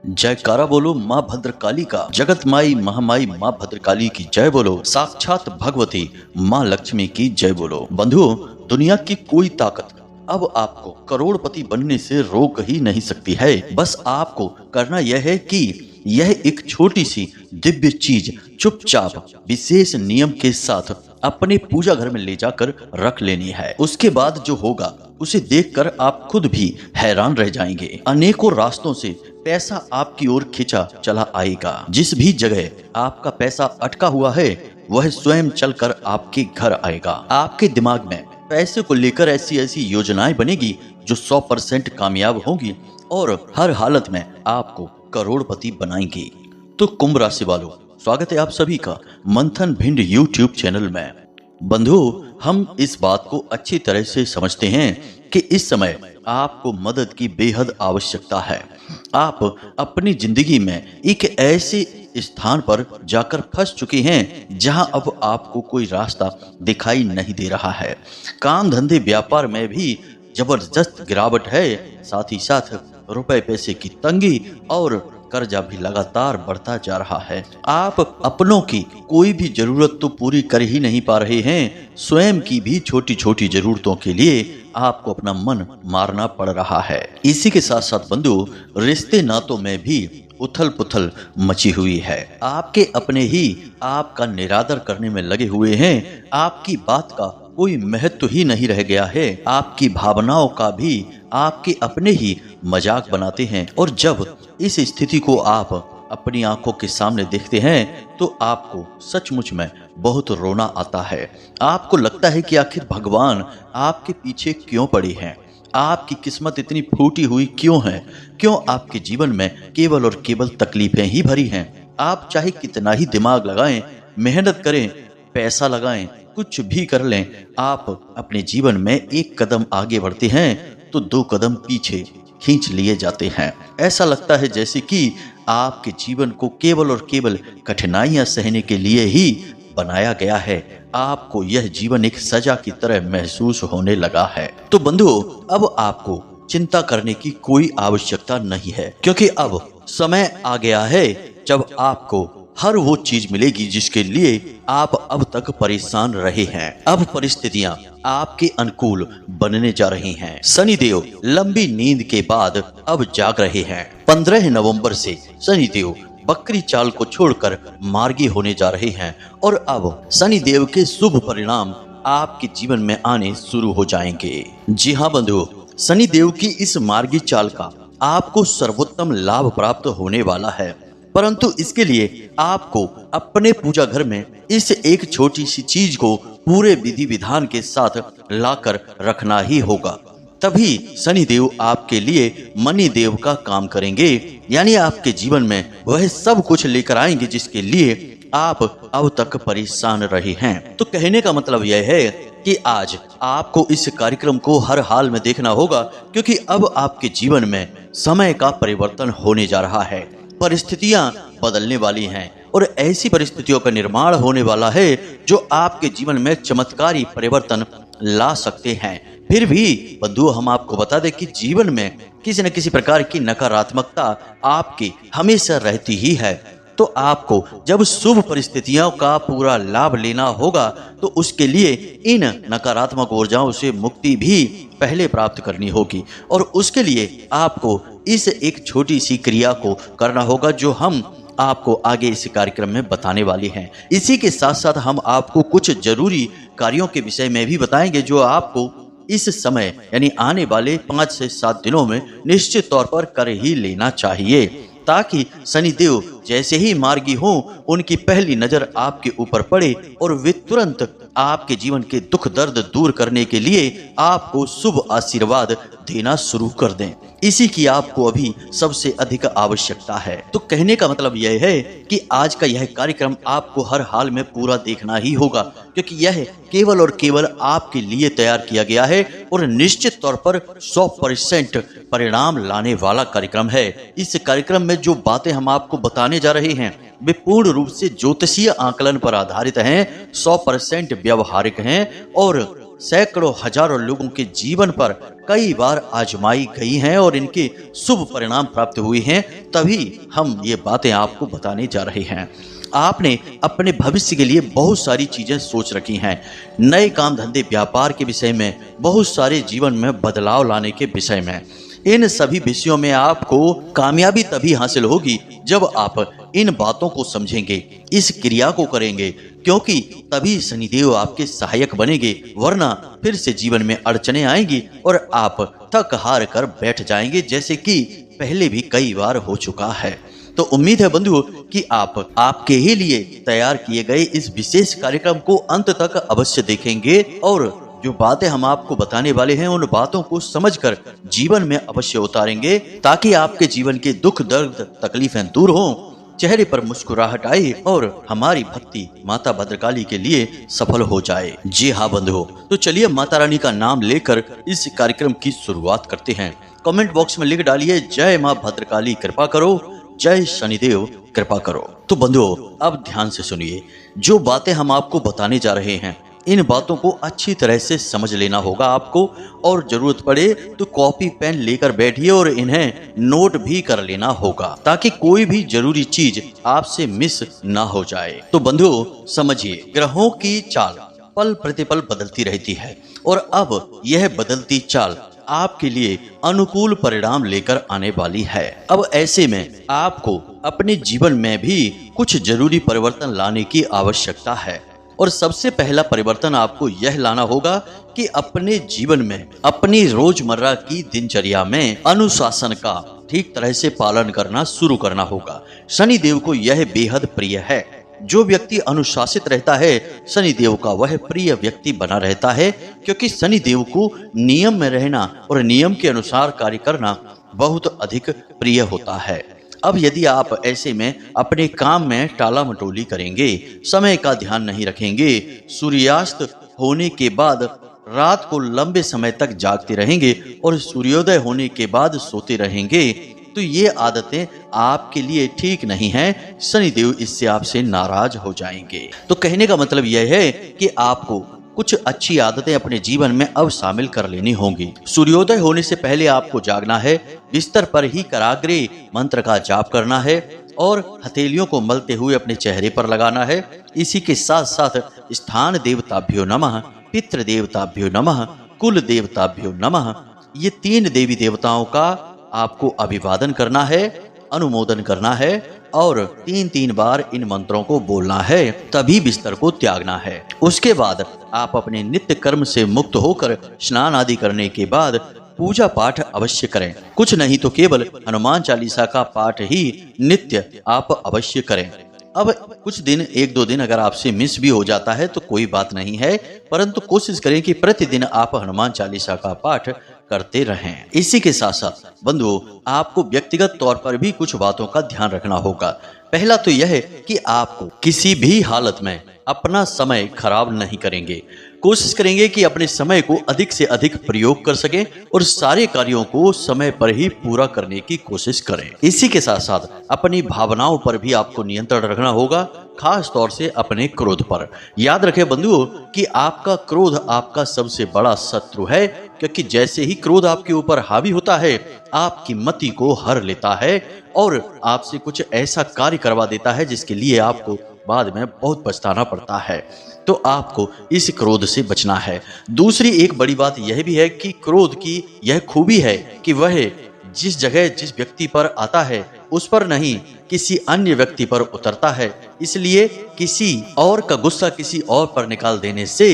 जयकारा बोलो माँ भद्रकाली का। जगत माई महामाई माँ भद्रकाली की जय बोलो। साक्षात भगवती माँ लक्ष्मी की जय बोलो। बंधुओं, दुनिया की कोई ताकत अब आपको करोड़पति बनने से रोक ही नहीं सकती है। बस आपको करना यह है कि यह एक छोटी सी दिव्य चीज चुपचाप विशेष नियम के साथ अपने पूजा घर में ले जाकर रख लेनी है। उसके बाद जो होगा उसे देखकर आप खुद भी हैरान रह जाएंगे। अनेकों रास्तों से पैसा आपकी ओर खिंचा चला आएगा। जिस भी जगह आपका पैसा अटका हुआ है वह स्वयं चलकर आपके घर आएगा। आपके दिमाग में पैसे को लेकर ऐसी ऐसी योजनाएं बनेगी जो 100% कामयाब होंगी और हर हालत में आपको करोड़पति बनाएंगी। तो कुंभ राशि वालों, स्वागत है आप सभी का मंथन भिंड यूट्यूब चैनल में। बंधु, हम इस बात को अच्छी तरह से समझते हैं कि इस समय आपको मदद की बेहद आवश्यकता है। आप अपनी जिंदगी में एक ऐसे स्थान पर जाकर फंस चुके हैं जहां अब आपको कोई रास्ता दिखाई नहीं दे रहा है। काम धंधे व्यापार में भी जबरदस्त गिरावट है, साथ ही साथ रुपए पैसे की तंगी और कर्जा भी लगातार बढ़ता जा रहा है। आप अपनों की कोई भी जरूरत तो पूरी कर ही नहीं पा रहे हैं, स्वयं की भी छोटी छोटी जरूरतों के लिए आपको अपना मन मारना पड़ रहा है। इसी के साथ साथ बंधु, रिश्ते नातों में भी उथल पुथल मची हुई है। आपके अपने ही आपका निरादर करने में लगे हुए हैं। आपकी बात का कोई महत्व ही नहीं रह गया है। आपकी भावनाओं का भी आपके अपने ही मजाक बनाते हैं। और जब इस स्थिति को आप अपनी आंखों के सामने देखते हैं तो आपको सचमुच में बहुत रोना आता है। आपको लगता है कि आखिर भगवान आपके पीछे क्यों पड़े हैं, आपकी किस्मत इतनी फूटी हुई क्यों है, क्यों आपके जीवन में केवल और केवल तकलीफें ही भरी हैं। आप चाहे कितना ही दिमाग लगाएं, मेहनत करें, पैसा लगाएं, कुछ भी कर लें, आप अपने जीवन में एक कदम आगे बढ़ते हैं तो 2 कदम पीछे खींच लिए जाते हैं। ऐसा लगता है जैसे कि आपके जीवन को केवल और केवल कठिनाइयां सहने के लिए ही बनाया गया है। आपको यह जीवन एक सजा की तरह महसूस होने लगा है। तो बंधुओं, अब आपको चिंता करने की कोई आवश्यकता नहीं है, क्योंकि अब समय आ गया है जब आपको हर वो चीज मिलेगी जिसके लिए आप अब तक परेशान रहे हैं। अब परिस्थितियां आपके अनुकूल बनने जा रही हैं। शनिदेव लंबी नींद के बाद अब जाग रहे हैं। 15 नवंबर से शनिदेव बकरी चाल को छोड़कर मार्गी होने जा रहे हैं और अब शनिदेव के शुभ परिणाम आपके जीवन में आने शुरू हो जाएंगे। जी हाँ बंधुओं, शनिदेव की इस मार्गी चाल का आपको सर्वोत्तम लाभ प्राप्त होने वाला है, परंतु इसके लिए आपको अपने पूजा घर में इस एक छोटी सी चीज को पूरे विधि विधान के साथ लाकर रखना ही होगा। तभी शनिदेव आपके लिए मनी देव का काम करेंगे, यानी आपके जीवन में वह सब कुछ लेकर आएंगे जिसके लिए आप अब तक परेशान रहे हैं। तो कहने का मतलब यह है कि आज आपको इस कार्यक्रम को हर हाल में देखना होगा, क्योंकि अब आपके जीवन में समय का परिवर्तन होने जा रहा है। परिस्थितियां बदलने वाली हैं और ऐसी परिस्थितियों का निर्माण होने वाला है जो आपके जीवन में चमत्कारी परिवर्तन ला सकते हैं। फिर भी बंधुओं, हम आपको बता दें कि जीवन में किसी न किसी प्रकार की नकारात्मकता आपकी हमेशा रहती ही है। तो आपको जब शुभ परिस्थितियों का पूरा लाभ लेना होगा तो उसके लिए इन नकारात्मक ऊर्जाओं से मुक्ति भी पहले प्राप्त करनी होगी, और उसके लिए आपको इस एक छोटी सी क्रिया को करना होगा जो हम आपको आगे इस कार्यक्रम में बताने वाले हैं। इसी के साथ साथ हम आपको कुछ जरूरी कार्यों के विषय में भी बताएंगे जो आपको इस समय यानी आने वाले 5 से 7 दिनों में निश्चित तौर पर कर ही लेना चाहिए, ताकि शनिदेव जैसे ही मार्गी हो उनकी पहली नजर आपके ऊपर पड़े और वे तुरंत आपके जीवन के दुख दर्द दूर करने के लिए आपको शुभ आशीर्वाद देना शुरू कर दें। इसी की आपको अभी सबसे अधिक आवश्यकता है। तो कहने का मतलब यह है कि आज का यह कार्यक्रम आपको हर हाल में पूरा देखना ही होगा, क्योंकि यह केवल और केवल आपके लिए तैयार किया गया है और निश्चित तौर पर 100% परिणाम लाने वाला कार्यक्रम है। इस कार्यक्रम में जो बातें हम आपको बताने जा रहे हैं वे पूर्ण रूप से ज्योतिषीय आकलन पर आधारित हैं, 100% व्यवहारिक हैं और सैकड़ों हजारों लोगों के जीवन पर कई बार आजमाई गई हैं और इनके शुभ परिणाम प्राप्त हुए हैं, तभी हम ये बातें आपको बताने जा रहे हैं। आपने अपने भविष्य के लिए बहुत सारी चीजें सोच रखी हैं, नए काम धंधे व्यापार के विषय में, बहुत सारे जीवन में बदलाव लाने के विषय में। इन सभी विषयों में आपको कामयाबी तभी हासिल होगी जब आप इन बातों को समझेंगे, इस क्रिया को करेंगे, क्योंकि तभी शनिदेव आपके सहायक बनेंगे, वरना फिर से जीवन में अड़चने आएंगी और आप थक हार कर बैठ जाएंगे, जैसे कि पहले भी कई बार हो चुका है। तो उम्मीद है बंधुओं कि आप आपके ही लिए तैयार किए गए इस विशेष कार्यक्रम को अंत तक अवश्य देखेंगे और जो बातें हम आपको बताने वाले हैं उन बातों को समझकर जीवन में अवश्य उतारेंगे, ताकि आपके जीवन के दुख दर्द तकलीफें दूर हों, चेहरे पर मुस्कुराहट आए और हमारी भक्ति माता भद्रकाली के लिए सफल हो जाए। जी हाँ बंधुओं, तो चलिए माता रानी का नाम लेकर इस कार्यक्रम की शुरुआत करते हैं। कमेंट बॉक्स में लिख डालिए, जय माँ भद्रकाली कृपा करो, जय शनिदेव कृपा करो। तो बंधुओं अब ध्यान से सुनिए, जो बातें हम आपको बताने जा रहे हैं इन बातों को अच्छी तरह से समझ लेना होगा आपको, और जरूरत पड़े तो कॉपी पेन लेकर बैठिए और इन्हें नोट भी कर लेना होगा, ताकि कोई भी जरूरी चीज आपसे मिस ना हो जाए। तो बंधुओं समझिए, ग्रहों की चाल पल प्रतिपल बदलती रहती है और अब यह बदलती चाल आपके लिए अनुकूल परिणाम लेकर आने वाली है। अब ऐसे में आपको अपने जीवन में भी कुछ जरूरी परिवर्तन लाने की आवश्यकता है, और सबसे पहला परिवर्तन आपको यह लाना होगा कि अपने जीवन में, अपनी रोजमर्रा की दिनचर्या में अनुशासन का ठीक तरह से पालन करना शुरू करना होगा। शनिदेव को यह बेहद प्रिय है। जो व्यक्ति अनुशासित रहता है, शनिदेव का वह प्रिय व्यक्ति बना रहता है, क्योंकि शनिदेव को नियम में रहना और नियम के अनुसार कार्य करना बहुत अधिक प्रिय होता है। अब यदि आप ऐसे में अपने काम में टाला मटोली करेंगे, समय का ध्यान नहीं रखेंगे, सूर्यास्त होने के बाद रात को लंबे समय तक जागते रहेंगे और सूर्योदय होने के बाद सोते रहेंगे, तो ये आदतें आपके लिए ठीक नहीं हैं। शनिदेव इससे आपसे नाराज हो जाएंगे। तो कहने का मतलब यह है कि आपको कुछ अच्छी आदतें अपने जीवन में अब शामिल कर लेनी होंगी। सूर्योदय होने से पहले आपको जागना है, बिस्तर पर ही कराग्रे मंत्र का जाप करना है और हथेलियों को मलते हुए अपने चेहरे पर लगाना है। इसी के साथ साथ स्थान देवताभ्यो नमः, पितृ देवताभ्यो नमः, कुल देवताभ्यो नमः, ये 3 देवी देवताओं का आपको अभिवादन करना है, अनुमोदन करना है और 3-3 बार इन मंत्रों को बोलना है, तभी बिस्तर को त्यागना है। उसके बाद आप अपने नित्य कर्म से मुक्त होकर स्नान आदि करने के बाद पूजा पाठ अवश्य करें। कुछ नहीं तो केवल हनुमान चालीसा का पाठ ही नित्य आप अवश्य करें। अब कुछ दिन, 1-2 दिन अगर आपसे मिस भी हो जाता है तो कोई बात नहीं है, परंतु कोशिश करें कि प्रतिदिन आप हनुमान चालीसा का पाठ करते रहें। इसी के साथ साथ बंधुओं आपको व्यक्तिगत तौर पर भी कुछ बातों का ध्यान रखना होगा। पहला तो यह है कि आपको किसी भी हालत में अपना समय खराब नहीं करेंगे। कोशिश करेंगे कि अपने समय को अधिक से अधिक प्रयोग कर सकें और सारे कार्यों को समय पर ही पूरा करने की कोशिश करें। इसी के साथ साथ अपनी भावनाओं पर भी आपको नियंत्रण रखना होगा, खास तौर से अपने क्रोध पर। याद रखें बंधुओं कि आपका क्रोध आपका सबसे बड़ा शत्रु है, क्योंकि जैसे ही क्रोध आपके ऊपर हावी होता है, आपकी मति को हर लेता है और आपसे कुछ ऐसा कार्य करवा देता है जिसके लिए आपको बाद में बहुत पछताना पड़ता है। तो आपको इस क्रोध से बचना है। दूसरी एक बड़ी बात यह भी है कि क्रोध की यह खूबी है कि वह जिस जगह जिस व्यक्ति पर आता है उस पर नहीं, किसी अन्य व्यक्ति पर उतरता है। इसलिए किसी और का गुस्सा किसी और पर निकाल देने से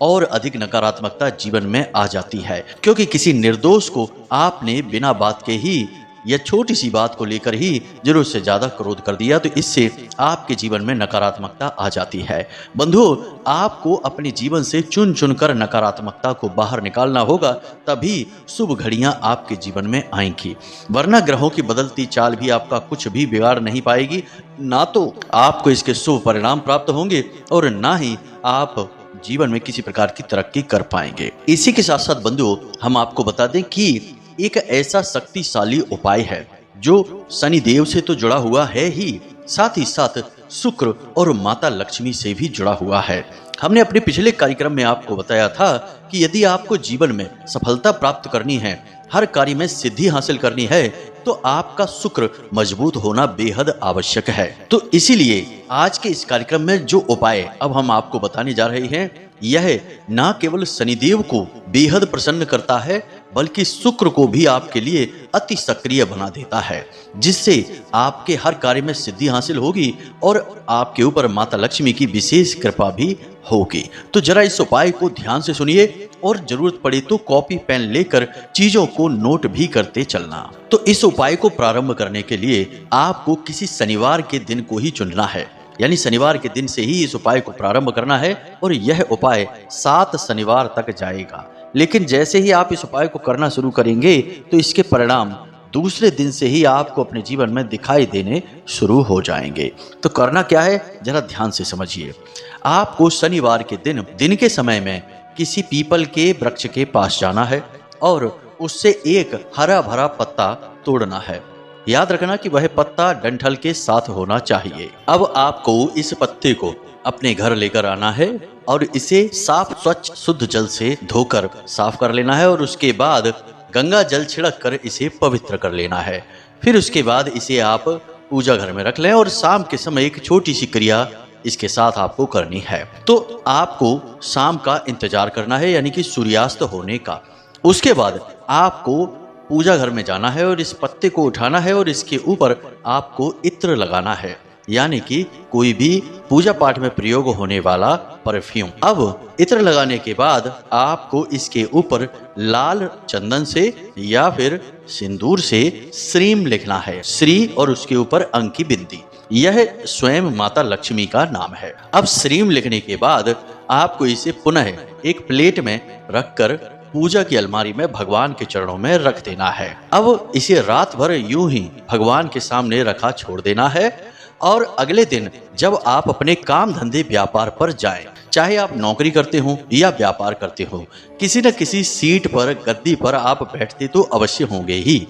और अधिक नकारात्मकता जीवन में आ जाती है, क्योंकि किसी निर्दोष को आपने बिना बात के ही या छोटी सी बात को लेकर ही जरूरत से ज्यादा क्रोध कर दिया, तो इससे आपके जीवन में नकारात्मकता आ जाती है। बंधुओं आपको अपने जीवन से चुन चुन कर नकारात्मकता को बाहर निकालना होगा, तभी शुभ घड़ियां आपके जीवन में आएंगी। वरना ग्रहों की बदलती चाल भी आपका कुछ भी बिगाड़ नहीं पाएगी। ना तो आपको इसके शुभ परिणाम प्राप्त होंगे और ना ही आप जीवन में किसी प्रकार की तरक्की कर पाएंगे। इसी के साथ साथ बंधुओं हम आपको बता दें कि एक ऐसा शक्तिशाली उपाय है जो शनिदेव से तो जुड़ा हुआ है ही, साथ ही साथ शुक्र और माता लक्ष्मी से भी जुड़ा हुआ है। हमने अपने पिछले कार्यक्रम में आपको बताया था कि यदि आपको जीवन में सफलता प्राप्त करनी है, हर कार्य में सिद्धि हासिल करनी है, तो आपका शुक्र मजबूत होना बेहद आवश्यक है। तो इसीलिए आज के इस कार्यक्रम में जो उपाय अब हम आपको बताने जा रहे हैं, यह न केवल शनिदेव को बेहद प्रसन्न करता है, बल्कि शुक्र को भी आपके लिए अति सक्रिय बना देता है, जिससे आपके हर कार्य में सिद्धि हासिल होगी और आपके ऊपर माता लक्ष्मी की विशेष कृपा भी होगी। तो जरा इस उपाय को ध्यान से सुनिए और जरूरत पड़े तो कॉपी पेन लेकर चीजों को नोट भी करते चलना। तो इस उपाय को प्रारंभ करने के लिए आपको किसी शनिवार के दिन को ही चुनना है, यानी शनिवार के दिन से ही इस उपाय को प्रारंभ करना है और यह उपाय 7 शनिवार तक जाएगा। लेकिन जैसे ही आप इस उपाय को करना शुरू करेंगे तो इसके परिणाम दूसरे दिन से ही आपको अपने जीवन में दिखाई देने शुरू हो जाएंगे। तो करना क्या है, जरा ध्यान से समझिए। आपको शनिवार के दिन के समय में किसी पीपल के वृक्ष के पास जाना है और उससे एक हरा भरा पत्ता तोड़ना है। याद रखना कि वह पत्ता डंठल के साथ होना चाहिए। अब आपको इस पत्ते को अपने घर लेकर आना है और इसे साफ स्वच्छ शुद्ध जल से धोकर साफ कर लेना है और उसके बाद गंगा जल छिड़क कर इसे पवित्र कर लेना है। फिर उसके बाद इसे आप पूजा घर में रख लें और शाम के समय एक छोटी सी क्रिया इसके साथ आपको करनी है। तो आपको शाम का इंतजार करना है, यानी कि सूर्यास्त होने का। उसके बाद आपको पूजा घर में जाना है और इस पत्ते को उठाना है और इसके ऊपर आपको इत्र लगाना है, यानी कि कोई भी पूजा पाठ में प्रयोग होने वाला परफ्यूम। अब इत्र लगाने के बाद आपको इसके ऊपर लाल चंदन से या फिर सिंदूर से श्रीम लिखना है। श्री और उसके ऊपर अंक की बिंदी, यह स्वयं माता लक्ष्मी का नाम है। अब श्रीम लिखने के बाद आपको इसे पुनः एक प्लेट में रखकर पूजा की अलमारी में भगवान के चरणों में रख देना है। अब इसे रात भर यूं ही भगवान के सामने रखा छोड़ देना है और अगले दिन जब आप अपने काम धंधे व्यापार पर जाएं, चाहे आप नौकरी करते हो या व्यापार करते हो, किसी न किसी सीट पर गद्दी पर आप बैठते तो अवश्य होंगे ही।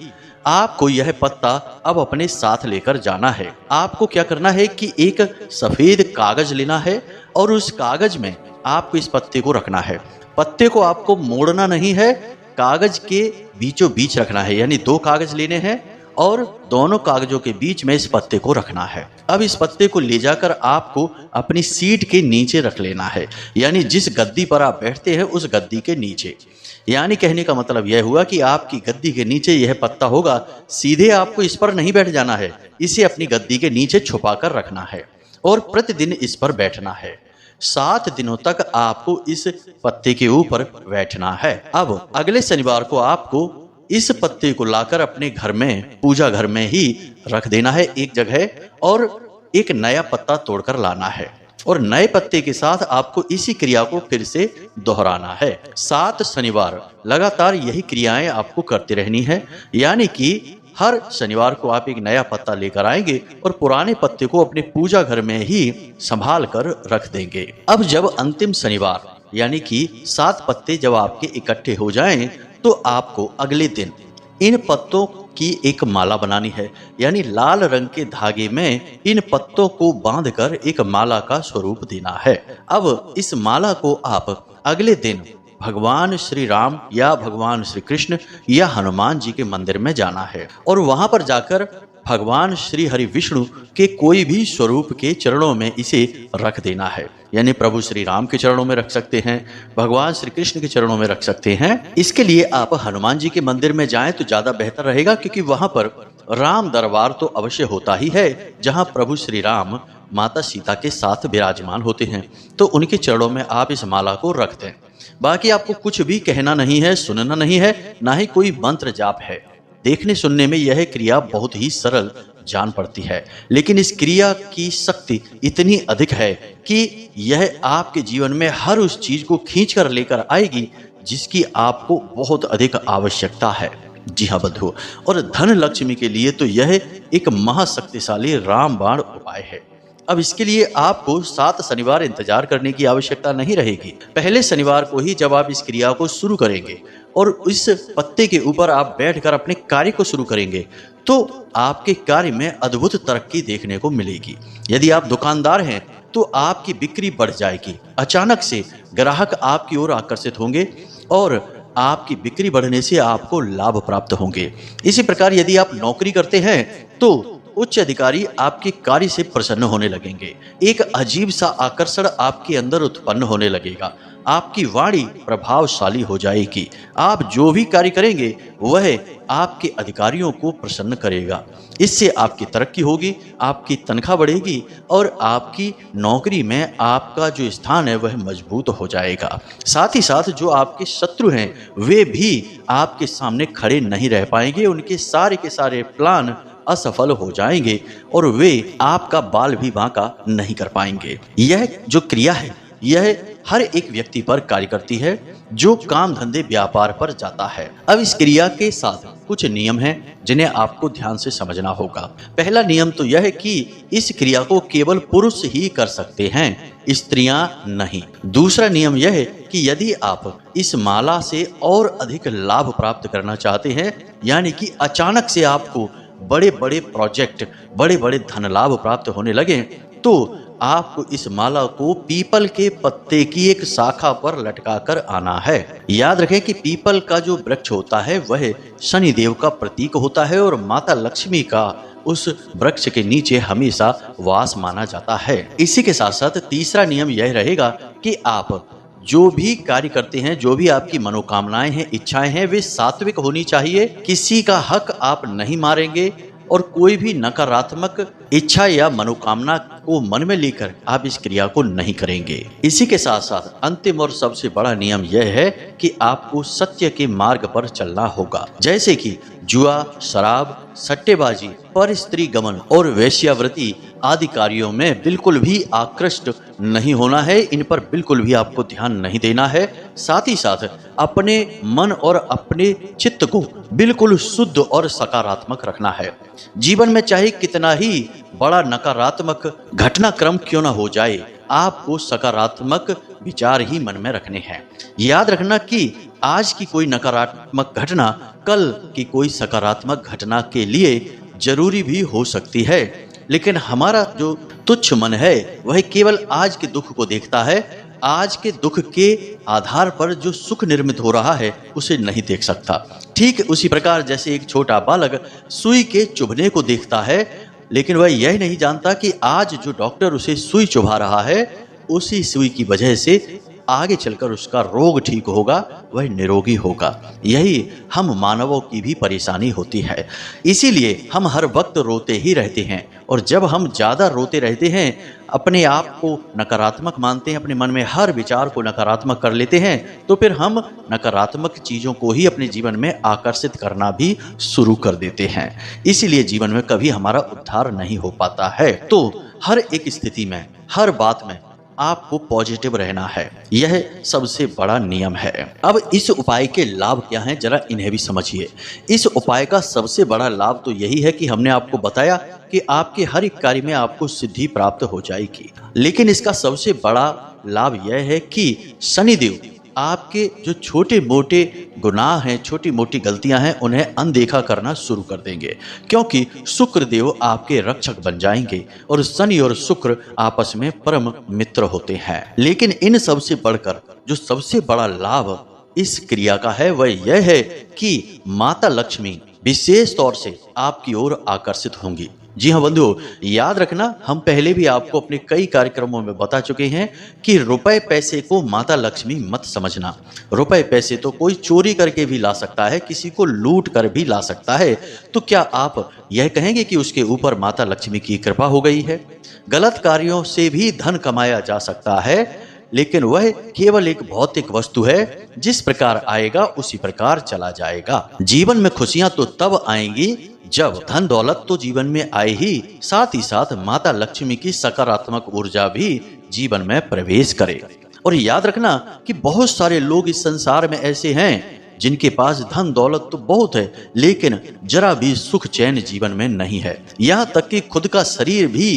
आपको यह पत्ता अब अपने साथ लेकर जाना है। आपको क्या करना है कि एक सफेद कागज लेना है और उस कागज में आपको इस पत्ते को रखना है। पत्ते को आपको मोड़ना नहीं है, कागज के बीचों बीच रखना है, यानी 2 कागज लेने हैं और दोनों कागजों के बीच में इस पत्ते को रखना है। अब इस पत्ते को ले जाकर आपको अपनी सीट के नीचे रख लेना है, यानी जिस गद्दी पर आप बैठते हैं उस गद्दी के नीचे। यानी कहने का मतलब यह हुआ कि आपकी गद्दी के नीचे यह पत्ता होगा। सीधे आपको इस पर नहीं बैठ जाना है, इसे अपनी गद्दी के नीचे छुपा कर रखना है और प्रतिदिन इस पर बैठना है। 7 दिनों तक आपको इस पत्ते के ऊपर बैठना है। अब अगले शनिवार को आपको इस पत्ते को लाकर अपने घर में पूजा घर में ही रख देना है एक जगह और एक नया पत्ता तोड़कर लाना है और नए पत्ते के साथ आपको इसी क्रिया को फिर से दोहराना है। 7 शनिवार लगातार यही क्रियाएं आपको करती रहनी है, यानी कि हर शनिवार को आप एक नया पत्ता लेकर आएंगे और पुराने पत्ते को अपने पूजा घर में ही संभाल कर रख देंगे। अब जब अंतिम शनिवार यानी कि 7 पत्ते जब आपके इकट्ठे हो जाएं, तो आपको अगले दिन इन पत्तों की एक माला बनानी है, यानी लाल रंग के धागे में इन पत्तों को बांधकर एक माला का स्वरूप देना है। अब इस माला को आप अगले दिन भगवान श्री राम या भगवान श्री कृष्ण या हनुमान जी के मंदिर में जाना है और वहां पर जाकर भगवान श्री हरि विष्णु के कोई भी स्वरूप के चरणों में इसे रख देना है, यानी प्रभु श्री राम के चरणों में रख सकते हैं, भगवान श्री कृष्ण के चरणों में रख सकते हैं। इसके लिए आप हनुमान जी के मंदिर में जाएं तो ज्यादा बेहतर रहेगा, क्योंकि वहां पर राम दरबार तो अवश्य होता ही है, जहां प्रभु श्री राम माता सीता के साथ विराजमान होते हैं। तो उनके चरणों में आप इस माला को रख दें। बाकी आपको कुछ भी कहना नहीं है, सुनना नहीं है, ना ही कोई मंत्र जाप है। देखने सुनने में यह क्रिया बहुत ही सरल जान पड़ती है, लेकिन इस क्रिया की शक्ति इतनी अधिक है कि यह आपके जीवन में हर उस चीज को खींच कर लेकर आएगी जिसकी आपको बहुत अधिक आवश्यकता है। जी हाँ बंधु, और धन लक्ष्मी के लिए तो यह एक महाशक्तिशाली रामबाण उपाय है। अब इसके लिए आपको 7 शनिवार इंतजार करने की आवश्यकता नहीं रहेगी। पहले शनिवार को ही जब आप इस क्रिया को शुरू करेंगे और इस पत्ते के ऊपर आप बैठकर अपने कार्य को शुरू करेंगे तो आपके कार्य में अद्भुत तरक्की देखने को मिलेगी। यदि आप दुकानदार हैं तो आपकी बिक्री बढ़ जाएगी। अचानक से ग्राहक आपकी ओर आकर्षित होंगे और आपकी बिक्री बढ़ने से आपको लाभ प्राप्त होंगे। इसी प्रकार यदि आप नौकरी करते हैं तो उच्च अधिकारी आपके कार्य से प्रसन्न होने लगेंगे। एक अजीब सा आकर्षण आपके अंदर उत्पन्न होने लगेगा। आपकी वाणी प्रभावशाली हो जाएगी। आप जो भी कार्य करेंगे वह आपके अधिकारियों को प्रसन्न करेगा। इससे आपकी तरक्की होगी, आपकी तनख्वाह बढ़ेगी और आपकी नौकरी में आपका जो स्थान है वह मजबूत हो जाएगा। साथ ही साथ जो आपके शत्रु हैं वे भी आपके सामने खड़े नहीं रह पाएंगे। उनके सारे के सारे प्लान असफल हो जाएंगे और वे आपका बाल भी बांका नहीं कर पाएंगे। यह जो क्रिया है यह हर एक व्यक्ति पर कार्य करती है जो काम धंधे व्यापार पर जाता है। अब इस क्रिया के साथ कुछ नियम हैं जिन्हें आपको ध्यान से समझना होगा। पहला नियम तो यह है कि इस क्रिया को केवल पुरुष ही कर सकते हैं, स्त्रियां नहीं। दूसरा नियम यह है कि यदि आप इस माला से और अधिक लाभ प्राप्त करना चाहते हैं, यानी कि अचानक से आपको बड़े बड़े प्रोजेक्ट, बड़े बड़े धन लाभ प्राप्त होने लगे, तो आपको इस माला को पीपल के पत्ते की एक शाखा पर लटकाकर आना है। याद रखें कि पीपल का जो वृक्ष होता है वह शनिदेव का प्रतीक होता है और माता लक्ष्मी का उस वृक्ष के नीचे हमेशा वास माना जाता है। इसी के साथ साथ तीसरा नियम यह रहेगा कि आप जो भी कार्य करते हैं, जो भी आपकी मनोकामनाएं हैं, इच्छाएं हैं, वे सात्विक होनी चाहिए। किसी का हक आप नहीं मारेंगे और कोई भी नकारात्मक इच्छा या मनोकामना को मन में लेकर आप इस क्रिया को नहीं करेंगे। इसी के साथ साथ अंतिम और सबसे बड़ा नियम यह है कि आपको सत्य के मार्ग पर चलना होगा, जैसे कि जुआ, शराब, सट्टेबाजी, पर स्त्री गमन और वेश्यावृत्ति आदि कार्यों में बिल्कुल भी आकृष्ट नहीं होना है। इन पर बिल्कुल भी आपको ध्यान नहीं देना है। साथ ही साथ अपने मन और अपने चित्त को बिल्कुल शुद्ध और सकारात्मक रखना है। जीवन में चाहे कितना ही बड़ा नकारात्मक घटनाक्रम क्यों न हो जाए, आपको सकारात्मक विचार ही मन में रखने हैं। याद रखना कि आज की कोई नकारात्मक घटना कल की कोई सकारात्मक घटना के लिए जरूरी भी हो सकती है, लेकिन हमारा जो तुच्छ मन है वह केवल आज के दुख को देखता है। आज के दुख के आधार पर जो सुख निर्मित हो रहा है उसे नहीं देख सकता। ठीक उसी प्रकार जैसे एक छोटा बालक सुई के चुभने को देखता है, लेकिन वह यह नहीं जानता कि आज जो डॉक्टर उसे सुई चुभा रहा है उसी सुई की वजह से आगे चलकर उसका रोग ठीक होगा, वह निरोगी होगा। यही हम मानवों की भी परेशानी होती है। इसीलिए हम हर वक्त रोते ही रहते हैं और जब हम ज़्यादा रोते रहते हैं, अपने आप को नकारात्मक मानते हैं, अपने मन में हर विचार को नकारात्मक कर लेते हैं, तो फिर हम नकारात्मक चीज़ों को ही अपने जीवन में आकर्षित करना भी शुरू कर देते हैं। इसीलिए जीवन में कभी हमारा उद्धार नहीं हो पाता है। तो हर एक स्थिति में, हर बात में आपको पॉजिटिव रहना है, यह सबसे बड़ा नियम है। अब इस उपाय के लाभ क्या हैं, जरा इन्हें भी समझिए। इस उपाय का सबसे बड़ा लाभ तो यही है कि हमने आपको बताया कि आपके हर एक कार्य में आपको सिद्धि प्राप्त हो जाएगी, लेकिन इसका सबसे बड़ा लाभ यह है कि शनिदेव आपके जो छोटे मोटे गुनाह हैं, छोटी मोटी गलतियां हैं, उन्हें अनदेखा करना शुरू कर देंगे, क्योंकि शुक्र देव आपके रक्षक बन जाएंगे और शनि और शुक्र आपस में परम मित्र होते हैं। लेकिन इन सबसे बढ़कर जो सबसे बड़ा लाभ इस क्रिया का है वह यह है कि माता लक्ष्मी विशेष तौर से आपकी ओर आकर्षित होंगी। जी हाँ बंधुओं, याद रखना, हम पहले भी आपको अपने कई कार्यक्रमों में बता चुके हैं कि रुपए पैसे को माता लक्ष्मी मत समझना। रुपए पैसे तो कोई चोरी करके भी ला सकता है, किसी को लूट कर भी ला सकता है, तो क्या आप यह कहेंगे कि उसके ऊपर माता लक्ष्मी की कृपा हो गई है? गलत कार्यों से भी धन कमाया जा सकता है, लेकिन वह केवल एक भौतिक वस्तु है, जिस प्रकार आएगा उसी प्रकार चला जाएगा। जीवन में खुशियां तो तब आएंगी जब धन दौलत तो जीवन में आए ही, साथ ही साथ माता लक्ष्मी की सकारात्मक ऊर्जा भी जीवन में प्रवेश करे। और याद रखना कि बहुत सारे लोग इस संसार में ऐसे हैं जिनके पास धन दौलत तो बहुत है, लेकिन जरा भी सुख चैन जीवन में नहीं है। यहाँ तक कि खुद का शरीर भी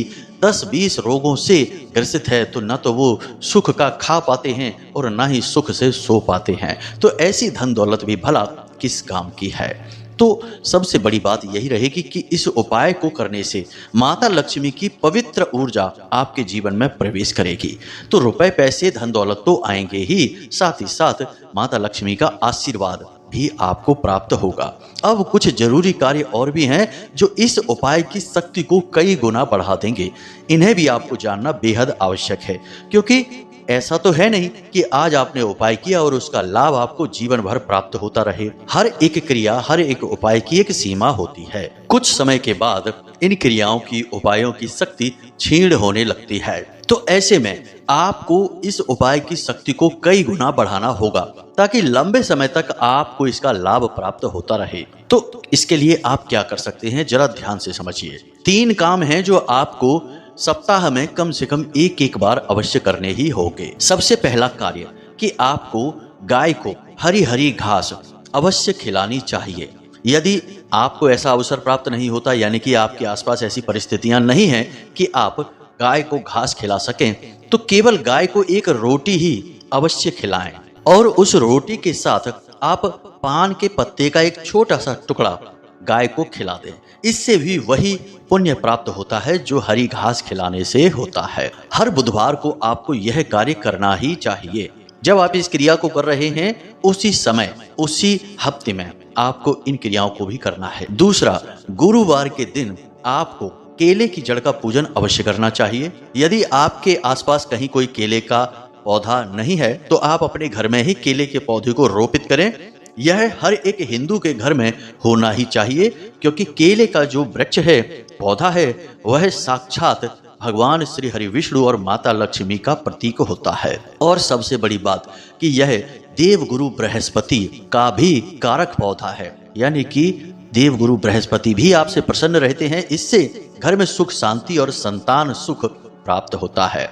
10-20 रोगों से ग्रसित है तो न तो वो सुख का खा पाते हैं और न ही सुख से सो पाते हैं। तो ऐसी धन दौलत भी भला किस काम की है। तो सबसे बड़ी बात यही रहेगी कि इस उपाय को करने से माता लक्ष्मी की पवित्र ऊर्जा आपके जीवन में प्रवेश करेगी। तो रुपए पैसे धन दौलत तो आएंगे ही, साथ ही साथ माता लक्ष्मी का आशीर्वाद भी आपको प्राप्त होगा। अब कुछ जरूरी कार्य और भी हैं जो इस उपाय की शक्ति को कई गुना बढ़ा देंगे। इन्हें भी आपको जानना बेहद आवश्यक है, क्योंकि ऐसा तो है नहीं कि आज आपने उपाय किया और उसका लाभ आपको जीवन भर प्राप्त होता रहे। हर एक क्रिया, हर एक उपाय की एक सीमा होती है। कुछ समय के बाद इन क्रियाओं की, उपायों की शक्ति क्षीण होने लगती है। तो ऐसे में आपको इस उपाय की शक्ति को कई गुना बढ़ाना होगा ताकि लंबे समय तक आपको इसका लाभ प्राप्त होता रहे। तो इसके लिए आप क्या कर सकते हैं, जरा ध्यान से समझिए। 3 काम हैं जो आपको सप्ताह में कम से कम एक बार अवश्य करने ही होंगे। सबसे पहला कार्य कि आपको गाय को हरी हरी घास अवश्य खिलानी चाहिए। यदि आपको ऐसा अवसर प्राप्त नहीं होता, यानी कि आपके आसपास ऐसी परिस्थितियां नहीं हैं कि आप गाय को घास खिला सकें, तो केवल गाय को एक रोटी ही अवश्य खिलाएं और उस रोटी के साथ आप पान के पत्ते का एक छोटा सा टुकड़ा गाय को खिला दें। इससे भी वही पुण्य प्राप्त होता है जो हरी घास खिलाने से होता है। हर बुधवार को आपको यह कार्य करना ही चाहिए। जब आप इस क्रिया को कर रहे हैं उसी समय, उसी हफ्ते में आपको इन क्रियाओं को भी करना है। दूसरा, गुरुवार के दिन आपको केले की जड़ का पूजन अवश्य करना चाहिए। यदि आपके आसपास कहीं कोई केले का पौधा नहीं है तो आप अपने घर में ही केले के पौधे को रोपित करें। यह हर एक हिंदू के घर में होना ही चाहिए, क्योंकि केले का जो वृक्ष है, पौधा है, वह साक्षात भगवान श्री हरि विष्णु और माता लक्ष्मी का प्रतीक होता है। और सबसे बड़ी बात कि यह देवगुरु बृहस्पति का भी कारक पौधा है, यानी कि देवगुरु बृहस्पति भी आपसे प्रसन्न रहते हैं। इससे घर में सुख शांति और संतान सुख प्राप्त होता है।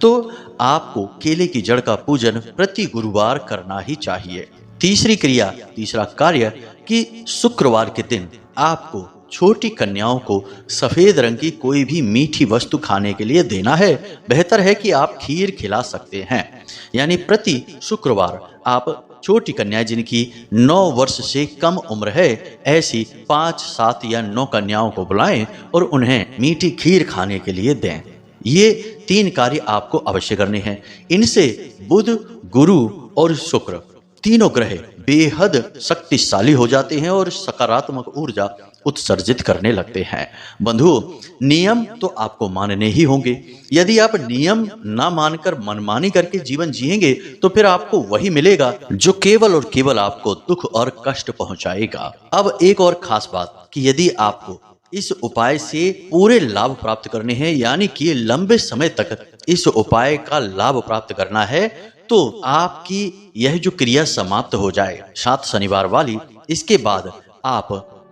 तो आपको केले की जड़ का पूजन प्रति गुरुवार करना ही चाहिए। तीसरा कार्य कि शुक्रवार के दिन आपको छोटी कन्याओं को सफेद रंग की कोई भी मीठी वस्तु खाने के लिए देना है। बेहतर है कि आप खीर खिला सकते हैं। यानी प्रति शुक्रवार आप छोटी कन्याएं जिनकी 9 वर्ष से कम उम्र है, ऐसी 5, 7 या 9 कन्याओं को बुलाएं और उन्हें मीठी खीर खाने के लिए दें। ये 3 कार्य आपको अवश्य करने हैं। इनसे बुध, गुरु और शुक्र तीनों ग्रह बेहद शक्तिशाली हो जाते हैं और सकारात्मक ऊर्जा उत्सर्जित करने लगते हैं। बंधुओं, नियम तो आपको मानने ही होंगे। यदि आप नियम ना मानकर मनमानी करके जीवन जिएंगे तो फिर आपको वही मिलेगा जो केवल और केवल आपको दुख और कष्ट पहुंचाएगा। अब एक और खास बात कि यदि आपको इस उपाय से पूरे लाभ प्राप्त करने हैं, यानी कि लंबे समय तक इस उपाय का लाभ प्राप्त करना है, तो आपकी यह जो क्रिया समाप्त हो जाए 7 शनिवार वाली, इसके बाद आप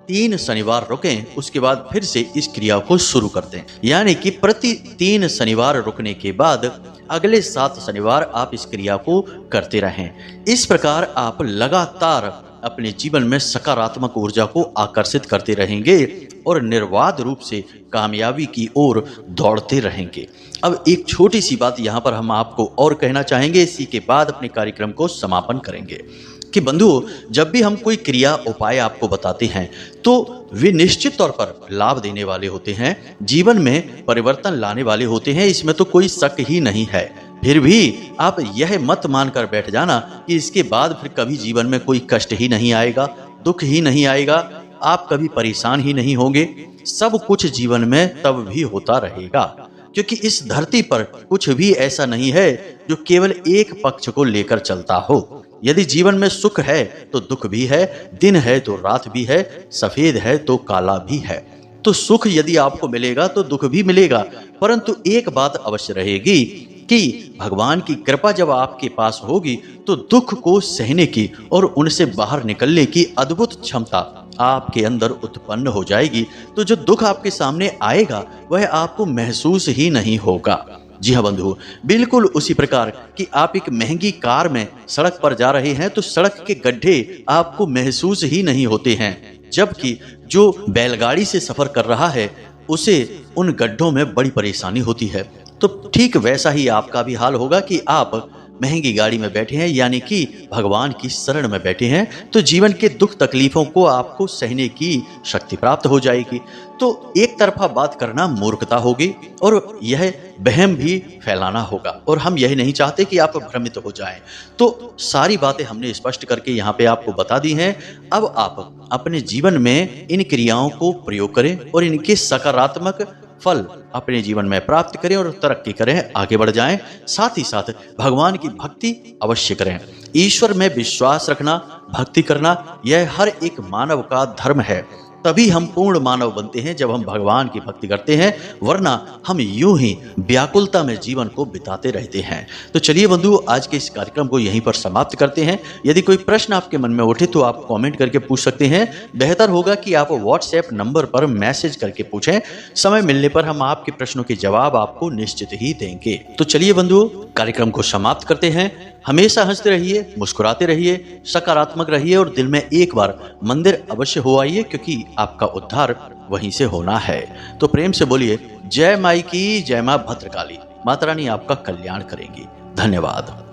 3 शनिवार रुकें, उसके बाद फिर से इस क्रिया को शुरू कर दें। यानी कि प्रति 3 शनिवार रुकने के बाद अगले 7 शनिवार आप इस क्रिया को करते रहें। इस प्रकार आप लगातार अपने जीवन में सकारात्मक ऊर्जा को आकर्षित करते रहेंगे और निर्बाध रूप से कामयाबी की ओर दौड़ते रहेंगे। अब एक छोटी सी बात यहाँ पर हम आपको और कहना चाहेंगे, इसी के बाद अपने कार्यक्रम को समापन करेंगे कि बंधुओं, जब भी हम कोई क्रिया उपाय आपको बताते हैं तो वे निश्चित तौर पर लाभ देने वाले होते हैं, जीवन में परिवर्तन लाने वाले होते हैं, इसमें तो कोई शक ही नहीं है। फिर भी आप यह मत मानकर बैठ जाना कि इसके बाद फिर कभी जीवन में कोई कष्ट ही नहीं आएगा, दुख ही नहीं आएगा, आप कभी परेशान ही नहीं होंगे। सब कुछ जीवन में तब भी होता रहेगा, क्योंकि इस धरती पर कुछ भी ऐसा नहीं है जो केवल एक पक्ष को लेकर चलता हो। यदि जीवन में सुख है तो दुख भी है, दिन है तो रात भी है, सफेद है तो काला भी है। तो सुख यदि आपको मिलेगा तो दुख भी मिलेगा, परंतु एक बात अवश्य रहेगी कि भगवान की कृपा जब आपके पास होगी तो दुख को सहने की और उनसे बाहर निकलने की अद्भुत क्षमता आपके अंदर उत्पन्न हो जाएगी। तो जो दुख आपके सामने आएगा वह आपको महसूस ही नहीं होगा। जी हाँ बंधु, बिल्कुल उसी प्रकार कि आप एक महंगी कार में सड़क पर जा रहे हैं तो सड़क के गड्ढे आपको महसूस ही नहीं होते हैं, जबकि जो बैलगाड़ी से सफर कर रहा है उसे उन गड्ढों में बड़ी परेशानी होती है। तो ठीक वैसा ही आपका भी हाल होगा कि आप महंगी गाड़ी में बैठे हैं, यानी कि भगवान की शरण में बैठे हैं, तो जीवन के दुख तकलीफों को आपको सहने की शक्ति प्राप्त हो जाएगी। तो एक तरफा बात करना मूर्खता होगी और यह वहम भी फैलाना होगा, और हम यही नहीं चाहते कि आप भ्रमित हो जाएं। तो सारी बातें हमने स्पष्ट करके यहाँ पे आपको बता दी हैं। अब आप अपने जीवन में इन क्रियाओं को प्रयोग करें और इनके सकारात्मक फल अपने जीवन में प्राप्त करें और तरक्की करें, आगे बढ़ जाएं। साथ ही साथ भगवान की भक्ति अवश्य करें। ईश्वर में विश्वास रखना, भक्ति करना, यह हर एक मानव का धर्म है। तभी हम पूर्ण मानव बनते हैं जब हम भगवान की भक्ति करते हैं, वरना हम यूं ही व्याकुलता में जीवन को बिताते रहते हैं। तो चलिए बंधु, आज के इस कार्यक्रम को यहीं पर समाप्त करते हैं। यदि कोई प्रश्न आपके मन में उठे तो आप कमेंट करके पूछ सकते हैं। बेहतर होगा कि आप व्हाट्सएप नंबर पर मैसेज करके पूछें। समय मिलने पर हम आपके प्रश्नों के जवाब आपको निश्चित ही देंगे। तो चलिए बंधु, कार्यक्रम को समाप्त करते हैं। हमेशा हंसते रहिए, मुस्कुराते रहिए, सकारात्मक रहिए और दिल में एक बार मंदिर अवश्य हो आइए, क्योंकि आपका उद्धार वहीं से होना है। तो प्रेम से बोलिए जय माई की, जय मां भद्रकाली। माता रानी आपका कल्याण करेंगी। धन्यवाद।